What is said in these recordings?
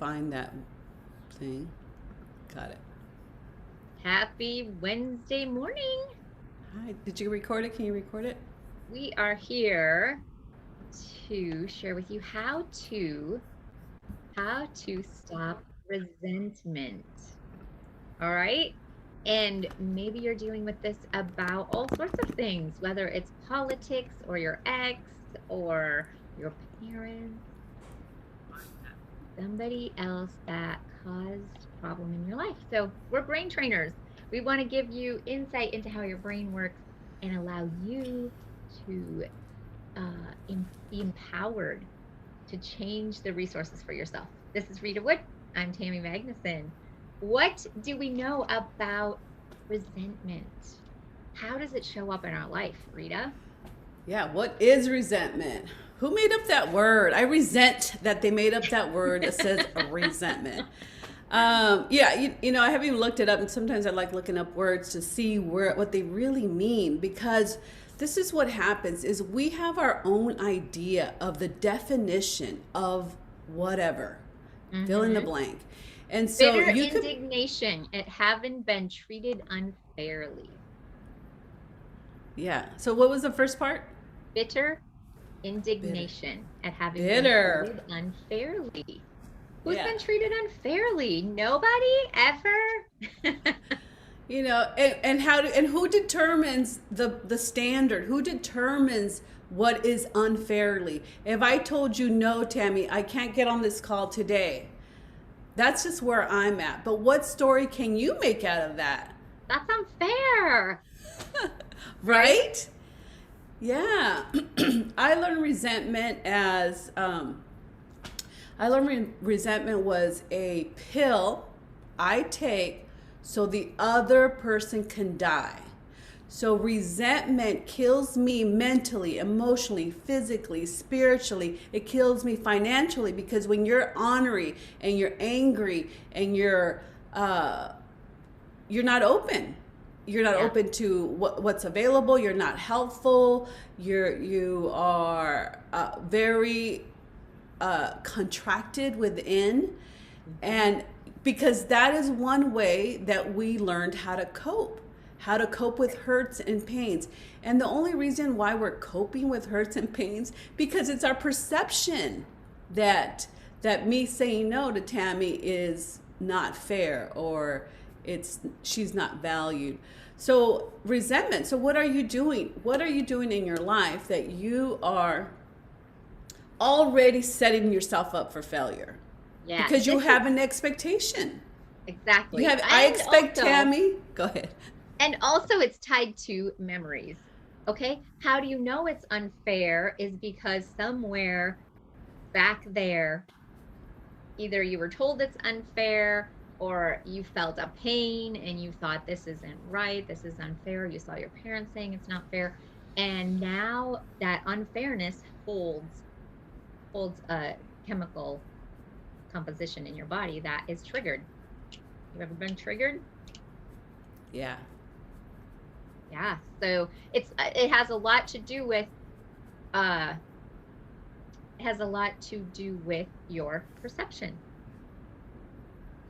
find that thing. Got it. Happy Wednesday morning. Hi. Did you record it? Can you record it? We are here to share with you how to stop resentment. All right? And maybe you're dealing with this about all sorts of things, whether it's politics or your ex or your parents, somebody else that caused problem in your life. So we're brain trainers. We want to give you insight into how your brain works and allow you to be empowered to change the resources for yourself. This is Rita Wood. I'm Tammy Magnuson. What do we know about resentment? How does it show up in our life, Rita? Yeah, what is resentment? Who made up that word? I resent that they made up that word that says resentment. You know, I haven't even looked it up, and sometimes I like looking up words to see what they really mean, because this is what happens is we have our own idea of the definition of whatever. Fill in the blank. And so bitter you indignation at having been treated unfairly. Yeah. So what was the first part? Bitter indignation at having been treated unfairly. Who's been treated unfairly? Nobody ever. You know, and who determines the standard? Who determines what is unfairly? If I told you, no, Tammy, I can't get on this call today, that's just where I'm at. But what story can you make out of that? That's unfair. Right? Yeah. I learned resentment was a pill I take so the other person can die. So resentment kills me mentally, emotionally, physically, spiritually. It kills me financially, because when you're ornery and you're angry and you're not open. You're not open to what's available. You're not helpful. You are very contracted within, and because that is one way that we learned how to cope with hurts and pains. And the only reason why we're coping with hurts and pains, because it's our perception that me saying no to Tammy is not fair, or she's not valued. So resentment. So what are you doing? What are you doing in your life that you are already setting yourself up for failure? Yeah. Because you have an expectation. Exactly. I expect Tammy. Go ahead. And also it's tied to memories. Okay. How do you know it's unfair is because somewhere back there, either you were told it's unfair, or you felt a pain and you thought, this isn't right, this is unfair. You saw your parents saying it's not fair. And now that unfairness holds a chemical composition in your body that is triggered. You ever been triggered? Yeah. Yeah. So it has a lot to do with your perception.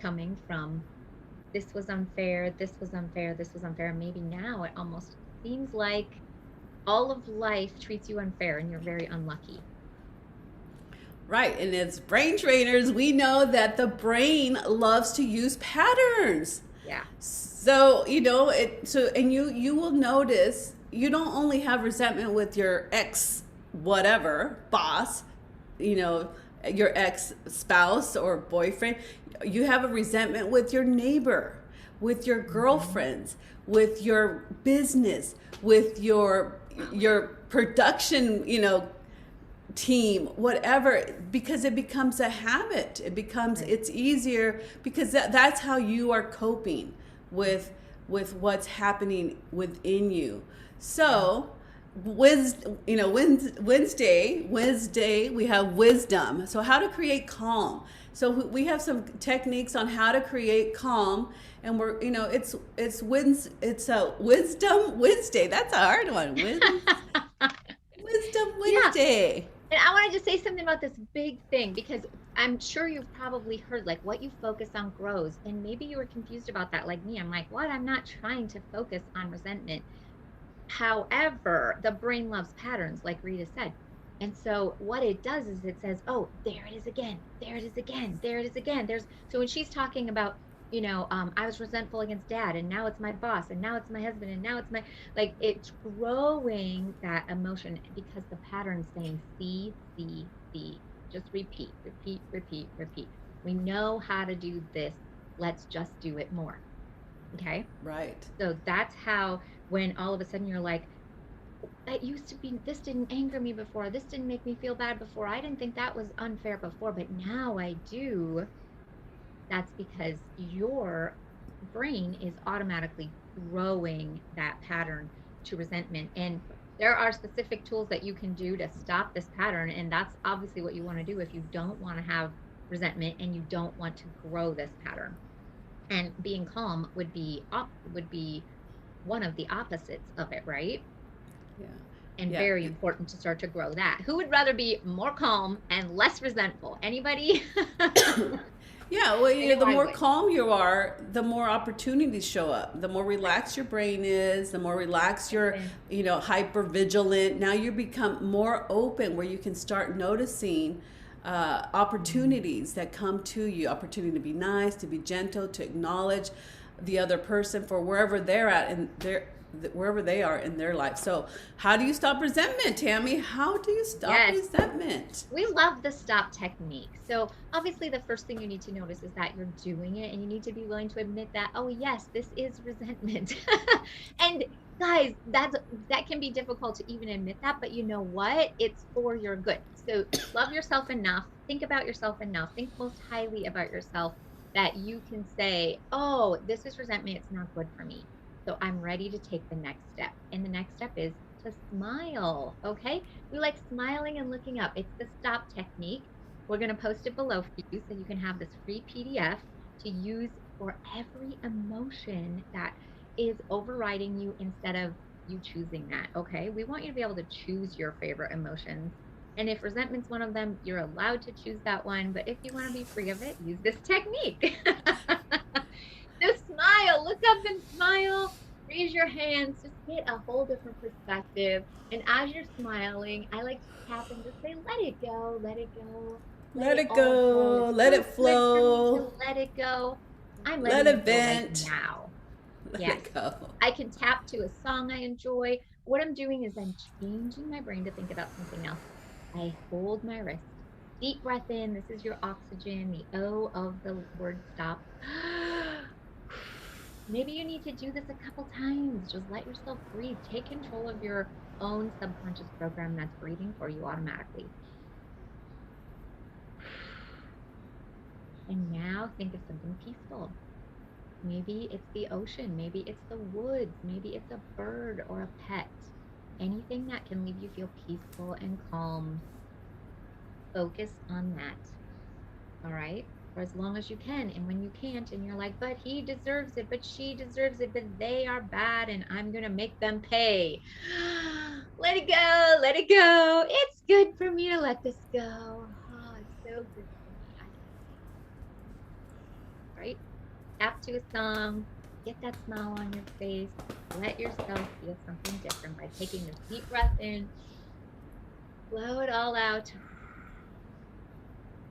Coming from, this was unfair, this was unfair, this was unfair. Maybe now it almost seems like all of life treats you unfair and you're very unlucky. Right. And as brain trainers, we know that the brain loves to use patterns. Yeah. So, you know, and you will notice you don't only have resentment with your ex whatever boss, you know, your ex spouse or boyfriend. You have a resentment with your neighbor, with your girlfriends, with your business, with your production, you know, team, whatever, because it becomes a habit. It's easier because that's how you are coping with what's happening within you. So Wednesday we have wisdom. So how to create calm. So we have some techniques on how to create calm, and we're, you know, it's a Wisdom Wednesday. That's a hard one. Wisdom Wednesday. And I wanted to say something about this big thing, because I'm sure you've probably heard like what you focus on grows. And maybe you were confused about that like me. I'm like, what? I'm not trying to focus on resentment. However, the brain loves patterns, like Rita said. And so what it does is it says, oh, there it is again. There it is again. There it is again. So when she's talking about, I was resentful against dad and now it's my boss and now it's my husband and now it's like it's growing that emotion because the pattern's saying C, C, C. Just repeat, repeat, repeat, repeat. We know how to do this. Let's just do it more. Okay. Right. So that's how, when all of a sudden you're like, that used to be, this didn't anger me before. This didn't make me feel bad before. I didn't think that was unfair before, but now I do. That's because your brain is automatically growing that pattern to resentment. And there are specific tools that you can do to stop this pattern. And that's obviously what you want to do if you don't want to have resentment and you don't want to grow this pattern. And being calm would be one of the opposites of it, right? Yeah. And very important to start to grow that. Who would rather be more calm and less resentful? Anybody? Yeah, well, the more calm you are, the more opportunities show up. The more relaxed your brain is, the more relaxed you're, hyper vigilant. Now you become more open, where you can start noticing opportunities that come to you. Opportunity to be nice, to be gentle, to acknowledge the other person for wherever they're at and wherever they are in their life. So how do you stop resentment, Tammy? How do you stop resentment? We love the stop technique. So obviously the first thing you need to notice is that you're doing it, and you need to be willing to admit that, oh yes, this is resentment. And guys, that can be difficult to even admit that, but you know what? It's for your good. So love yourself enough, think about yourself enough, think most highly about yourself that you can say, oh, this is resentment. It's not good for me. So I'm ready to take the next step. And the next step is to smile. Okay. We like smiling and looking up. It's the stop technique. We're going to post it below for you so you can have this free PDF to use for every emotion that is overriding you instead of you choosing that. Okay. We want you to be able to choose your favorite emotions. And if resentment's one of them, you're allowed to choose that one. But if you want to be free of it, use this technique. So smile, look up and smile, raise your hands, just get a whole different perspective. And as you're smiling, I like to tap and just say, let it go, let it go. Let it go, let it flow. Let it go. I'm let it vent right now. Let it go. I can tap to a song I enjoy. What I'm doing is I'm changing my brain to think about something else. I hold my wrist. Deep breath in. This is your oxygen, the O of the word stop. Maybe you need to do this a couple times. Just let yourself breathe. Take control of your own subconscious program that's breathing for you automatically. And now think of something peaceful. Maybe it's the ocean. Maybe it's the woods. Maybe it's a bird or a pet. Anything that can leave you feel peaceful and calm. Focus on that. All right? For as long as you can. And when you can't and you're like, but he deserves it, but she deserves it, but they are bad and I'm going to make them pay. Let it go. Let it go. It's good for me to let this go. Oh, it's so good for me. Right? Tap to a song. Get that smile on your face. Let yourself feel something different by taking this deep breath in. Blow it all out.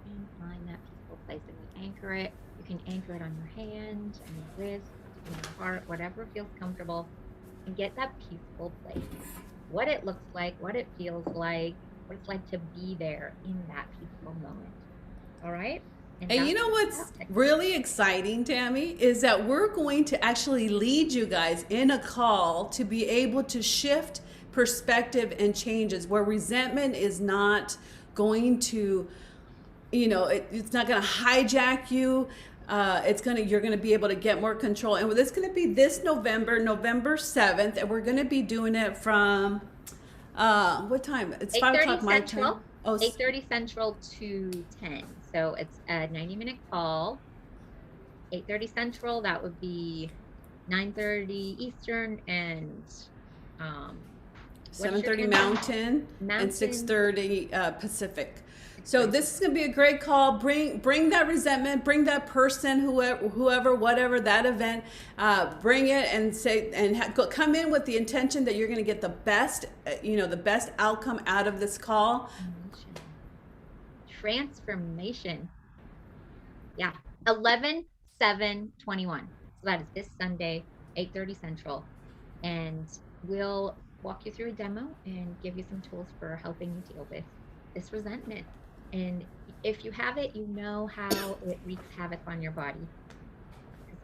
And find that peaceful place. And we anchor it. You can anchor it on your hand, on your wrist, in your heart, whatever feels comfortable. And get that peaceful place. What it looks like, what it feels like, what it's like to be there in that peaceful moment. All right? And you know what's really exciting, Tammy, is that we're going to actually lead you guys in a call to be able to shift perspective and changes where resentment is not going to, it's not going to hijack you. You're going to be able to get more control. And it's going to be this November 7th. And we're going to be doing it from, what time? It's 5 o'clock my time. 8:30 Central to 10. So it's a 90-minute call. 8:30 Central, that would be 9:30 Eastern, and 7:30 Mountain and 6:30 Pacific. So this is going to be a great call. Bring that resentment, bring that person, whoever, whatever that event, bring it and say come in with the intention that you're going to get the best, the best outcome out of this call. Transformation. Yeah, 11/7/21. So that is this Sunday, 8:30 Central, and we'll walk you through a demo and give you some tools for helping you deal with this resentment. And if you have it, you know how it wreaks havoc on your body.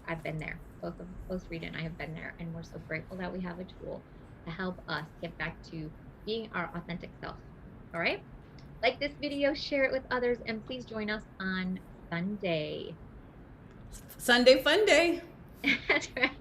I've been there. Both Rita and I have been there, and we're so grateful that we have a tool to help us get back to being our authentic self. All right? Like this video, share it with others, and please join us on Sunday. Sunday Fun Day. That's right.